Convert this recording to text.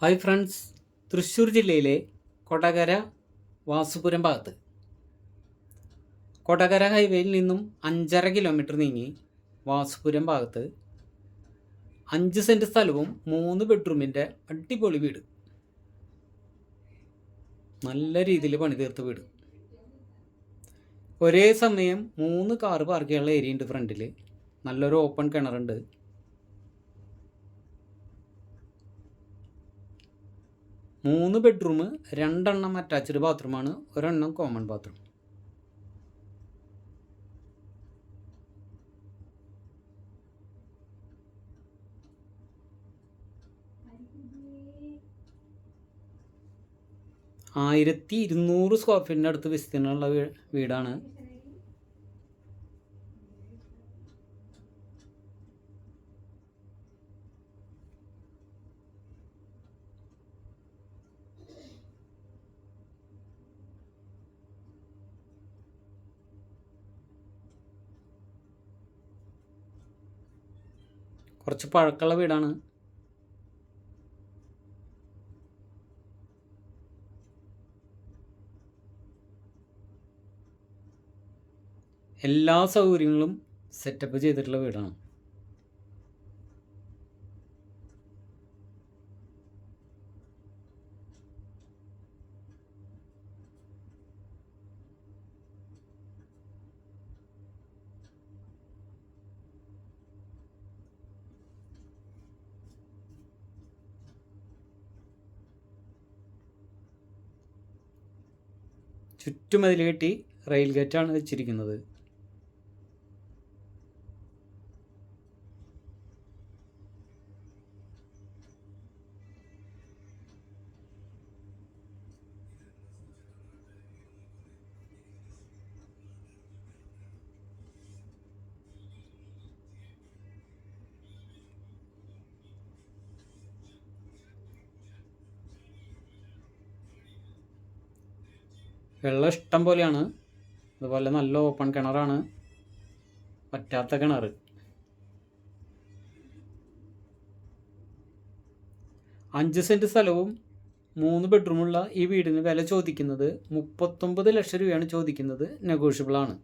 Hi friends, Thrissur ജില്ലയിലെ കൊടകര വാസുപുരം ഭാഗത്ത് കൊടകര ഹൈവേയിൽ നിന്നും 5.5 കിലോമീറ്റർ നീങ്ങി വാസുപുരം ഭാഗത്ത് 5 സെൻറ്റ് സ്ഥലവും 3 ബെഡ്റൂമിൻ്റെ അടിപൊളി വീട്. നല്ല രീതിയിൽ പണി തീർത്ത വീട്. ഒരേ സമയം 3 കാറ് പാർക്ക് ചെയ്യാനുള്ള ഏരിയ ഉണ്ട്. ഫ്രണ്ടിൽ നല്ലൊരു ഓപ്പൺ കിണറുണ്ട്. 3 ബെഡ്റൂം, 2 അറ്റാച്ച്ഡ് ബാത്റൂമാണ്, 1 കോമൺ ബാത്റൂം. ആയിരത്തി 200 സ്ക്വയർ ഫീറ്റിൻ്റെ അടുത്ത് വിസ്തീർണമുള്ള വീടാണ്. കുറച്ച് പഴക്കമുള്ള വീടാണ്. എല്ലാ സൗകര്യങ്ങളും സെറ്റപ്പ് ചെയ്തിട്ടുള്ള വീടാണ്. ചുറ്റുമതിൽ കെട്ടി റെയിൽ ഗേറ്റാണ് വെച്ചിരിക്കുന്നത്. വെള്ളം ഇഷ്ടം പോലെയാണ്. അതുപോലെ നല്ല ഓപ്പൺ കിണറാണ്, പറ്റാത്ത കിണർ. 5 സെൻറ്റ് സ്ഥലവും 3 ബെഡ്റൂമുള്ള ഈ വീടിന് വില ചോദിക്കുന്നത് 39 ലക്ഷം രൂപയാണ് ചോദിക്കുന്നത്. നെഗോഷ്യബിളാണ്.